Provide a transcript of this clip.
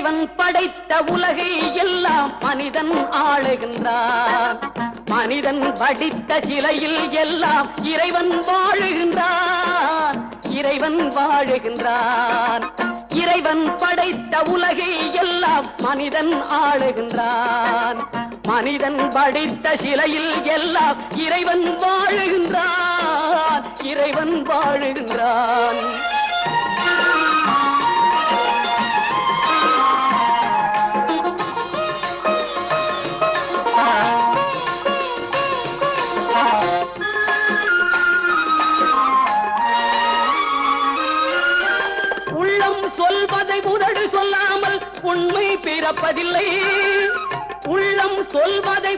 இறைவன் படைத்த உலகை எல்லாம் மனிதன் ஆளுகின்றான். மனிதன் படித்த சிலையில் எல்லாம் இறைவன் வாழுகின்றான். இறைவன் வாழுகின்றான். இறைவன் படைத்த உலகை எல்லாம் மனிதன் ஆளுகின்றான். மனிதன் படித்த சிலையில் எல்லாம் இறைவன் வாழுகின்றான். இறைவன் வாழுகின்றான். உள்ளம் சொல்வதை உதடு சொல்லாமல் உண்மை பிறப்பதில்லை. உள்ளம் சொல்வதை